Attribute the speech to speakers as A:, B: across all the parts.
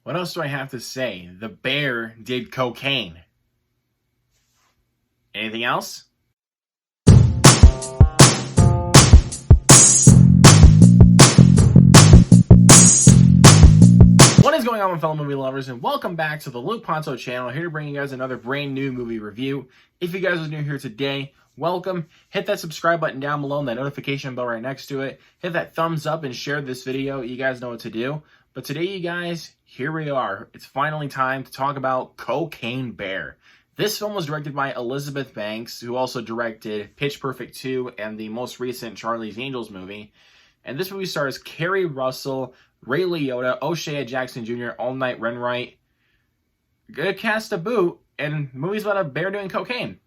A: What else do I have to say? The bear did cocaine. Anything else? What is going on, my fellow movie lovers, and welcome back to the Luke Ponto channel, here to bring you guys another brand new movie review. If you guys are new here today, welcome. Hit that subscribe button down below and that notification bell right next to it. Hit that thumbs up and share this video. You guys know what to do. But today, you guys, here we are. It's finally time to talk about Cocaine Bear. This film was directed by Elizabeth Banks, who also directed Pitch Perfect 2 and the most recent Charlie's Angels movie. And this movie stars Keri Russell, Ray Liotta, O'Shea Jackson Jr., All Night Renwright. Good cast to boot, and movie's about a bear doing cocaine.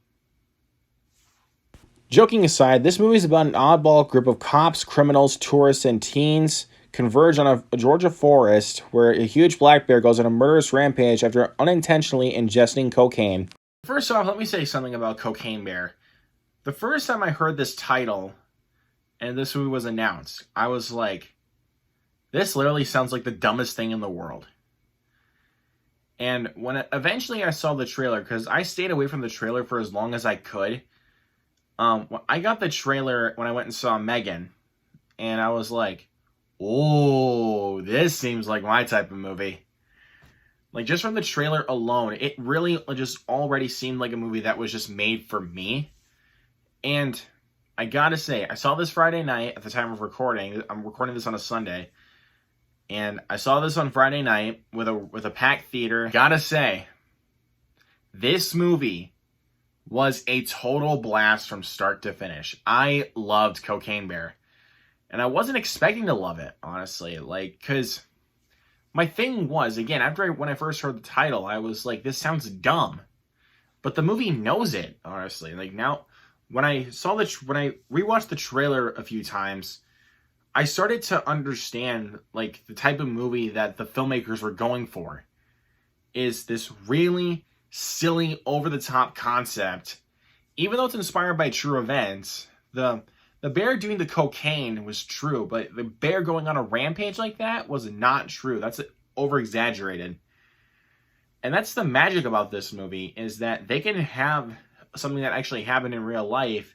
A: Joking aside, this movie is about an oddball group of cops, criminals, tourists, and teens converge on a Georgia forest where a huge black bear goes on a murderous rampage after unintentionally ingesting cocaine. First off, let me say something about Cocaine Bear. The first time I heard this title and this movie was announced, I was like, this literally sounds like the dumbest thing in the world. And when eventually I saw the trailer, because I stayed away from the trailer for as long as I could, I got the trailer when I went and saw Megan, and I was like, oh, this seems like my type of movie. Like, just from the trailer alone, it really just already seemed like a movie that was just made for me. And I gotta say, I saw this Friday night at the time of recording. I'm recording this on a Sunday. And I saw this on Friday night with a packed theater. Gotta say, this movie was a total blast from start to finish. I loved Cocaine Bear. And I wasn't expecting to love it, honestly. Like, because my thing was, again, when I first heard the title, I was like, this sounds dumb. But the movie knows it, honestly. Like, now, when I rewatched the trailer a few times, I started to understand, like, the type of movie that the filmmakers were going for. Is this really silly, over-the-top concept. Even though it's inspired by true events, the bear doing the cocaine was true, but the bear going on a rampage like that was not true. That's over-exaggerated. And that's the magic about this movie, is that they can have something that actually happened in real life,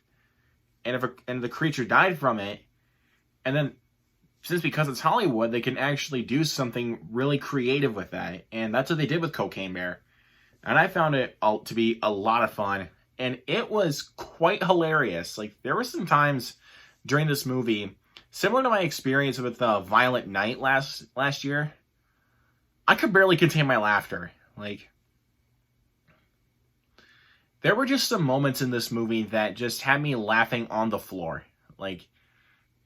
A: and the creature died from it, and then, because it's Hollywood, they can actually do something really creative with that. And that's what they did with Cocaine Bear. And I found it to be a lot of fun. And it was quite hilarious. Like, there were some times during this movie, similar to my experience with Violent Night last year, I could barely contain my laughter. Like, there were just some moments in this movie that just had me laughing on the floor. Like,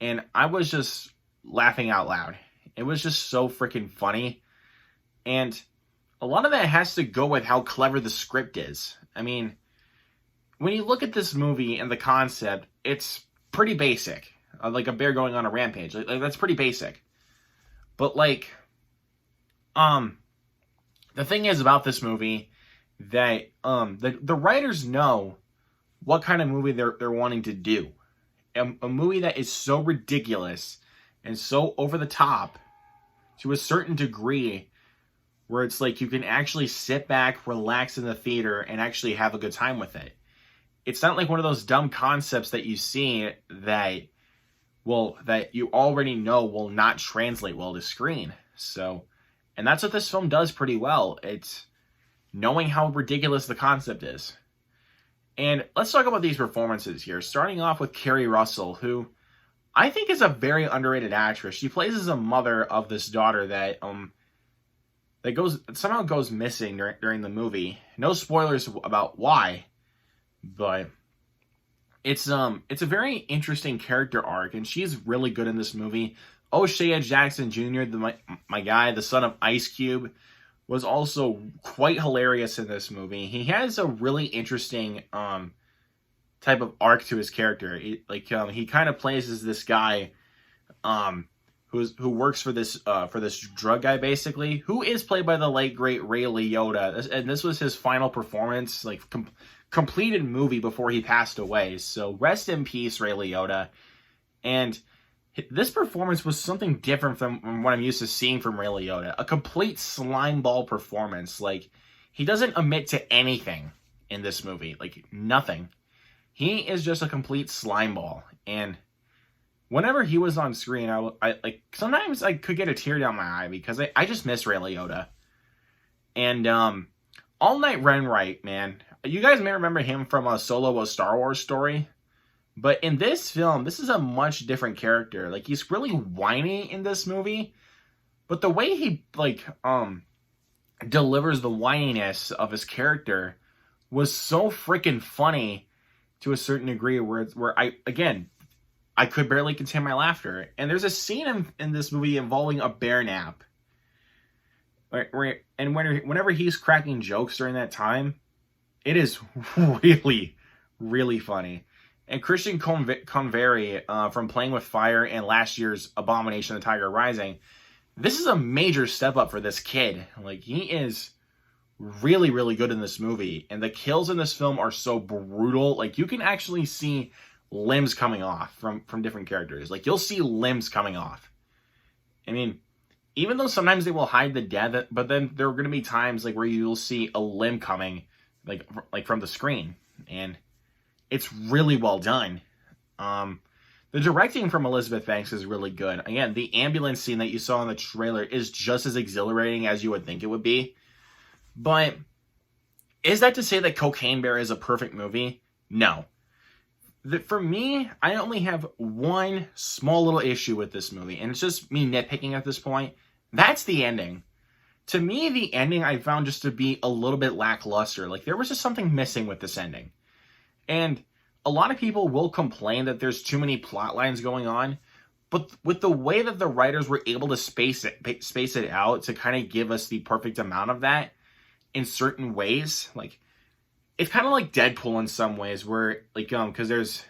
A: and I was just laughing out loud. It was just so freaking funny. And a lot of that has to go with how clever the script is. I mean, when you look at this movie and the concept, it's pretty basic. Like a bear going on a rampage. Like, that's pretty basic. But, like, the thing is about this movie that the writers know what kind of movie they're wanting to do. A movie that is so ridiculous and so over the top to a certain degree where it's like you can actually sit back, relax in the theater, and actually have a good time with it. It's not like one of those dumb concepts that you see that you already know will not translate well to screen. So, and that's what this film does pretty well. It's knowing how ridiculous the concept is. And let's talk about these performances here, starting off with Keri Russell, who I think is a very underrated actress. She plays as a mother of this daughter that somehow goes missing during the movie. No spoilers about why, but it's a very interesting character arc, and she's really good in this movie. O'Shea Jackson Jr., my guy, the son of Ice Cube, was also quite hilarious in this movie. He has a really interesting type of arc to his character. He kind of plays as this guy who works for this drug guy, basically, who is played by the late great Ray Liotta, and this was his final performance, like completed movie before he passed away. So rest in peace, Ray Liotta. And This performance was something different from what I'm used to seeing from Ray Liotta. A complete slimeball performance. Like, he doesn't admit to anything in this movie. Like, nothing. He is just a complete slimeball. And whenever he was on screen, I like, sometimes I could get a tear down my eye because I just miss Ray Liotta. And All Night Ehrenreich, man. You guys may remember him from Solo: A Star Wars Story. But in this film, this is a much different character. Like, he's really whiny in this movie. But the way he, like, delivers the whininess of his character was so freaking funny to a certain degree where I could barely contain my laughter. And there's a scene in this movie involving a bear nap. Whenever he's cracking jokes during that time, it is really, really funny. And Christian Convery, from Playing with Fire and last year's Abomination of the Tiger Rising, this is a major step up for this kid. Like, he is really, really good in this movie. And the kills in this film are so brutal. Like, you can actually see limbs coming off from different characters. Like, you'll see limbs coming off. I mean, even though sometimes they will hide the death, but then there are going to be times like where you'll see a limb coming, like from the screen. And it's really well done. The directing from Elizabeth Banks is really good. Again, the ambulance scene that you saw in the trailer is just as exhilarating as you would think it would be. But is that to say that Cocaine Bear is a perfect movie? No. For me, I only have one small little issue with this movie, and it's just me nitpicking at this point. That's the ending. To me, the ending I found just to be a little bit lackluster. Like, there was just something missing with this ending. And a lot of people will complain that there's too many plot lines going on, but with the way that the writers were able to space it out to kind of give us the perfect amount of that in certain ways, like, it's kind of like Deadpool in some ways, where, like, because there's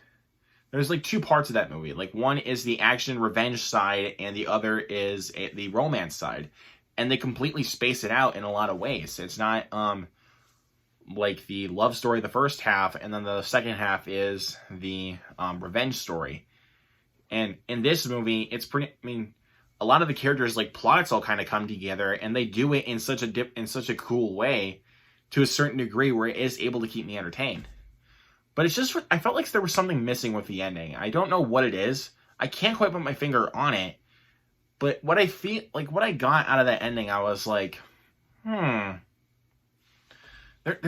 A: like two parts of that movie. Like, one is the action revenge side, and the other is the romance side, and they completely space it out in a lot of ways. It's not like the love story the first half, and then the second half is the revenge story. And in this movie, it's pretty, I mean, a lot of the characters, like, plots all kind of come together, and they do it in such a cool way to a certain degree where it is able to keep me entertained. But it's just, I felt like there was something missing with the ending. I don't know what it is. I can't quite put my finger on it. But what I feel, like, what I got out of that ending, I was like, there's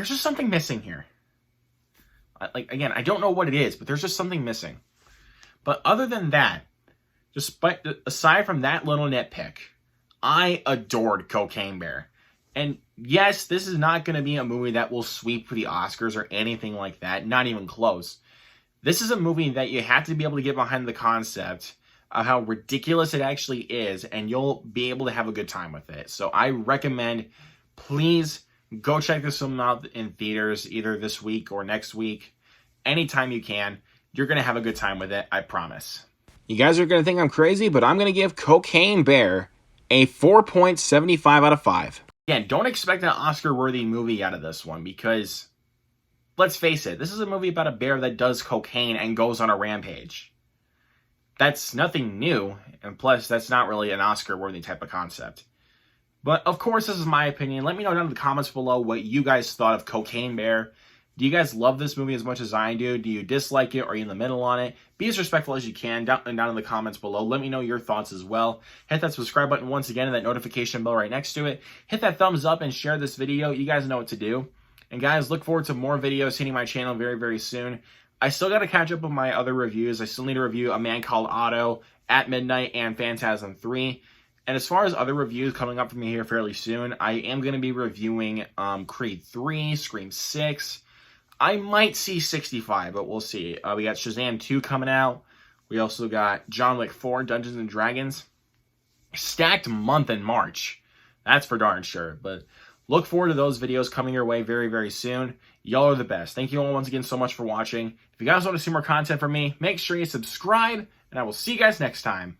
A: just something missing here. Like, again, I don't know what it is, but there's just something missing. But other than that, aside from that little nitpick, I adored Cocaine Bear. And yes, this is not going to be a movie that will sweep for the Oscars or anything like that. Not even close. This is a movie that you have to be able to get behind the concept of how ridiculous it actually is, and you'll be able to have a good time with it. So I recommend, please go check this film out in theaters either this week or next week. Anytime you can. You're going to have a good time with it, I promise. You guys are going to think I'm crazy, but I'm going to give Cocaine Bear a 4.75 out of 5. Again, don't expect an Oscar-worthy movie out of this one, because, let's face it, this is a movie about a bear that does cocaine and goes on a rampage. That's nothing new, and plus, that's not really an Oscar-worthy type of concept. But, of course, this is my opinion. Let me know down in the comments below what you guys thought of Cocaine Bear. Do you guys love this movie as much as I do? Do you dislike it? Or are you in the middle on it? Be as respectful as you can down in the comments below. Let me know your thoughts as well. Hit that subscribe button once again and that notification bell right next to it. Hit that thumbs up and share this video. You guys know what to do. And guys, look forward to more videos hitting my channel very, very soon. I still got to catch up with my other reviews. I still need to review A Man Called Otto, At Midnight, and Phantasm 3. And as far as other reviews coming up for me here fairly soon, I am going to be reviewing Creed 3, Scream 6. I might see 65, but we'll see. We got Shazam 2 coming out. We also got John Wick 4, Dungeons and Dragons. Stacked month in March. That's for darn sure. But look forward to those videos coming your way very, very soon. Y'all are the best. Thank you all once again so much for watching. If you guys want to see more content from me, make sure you subscribe, and I will see you guys next time.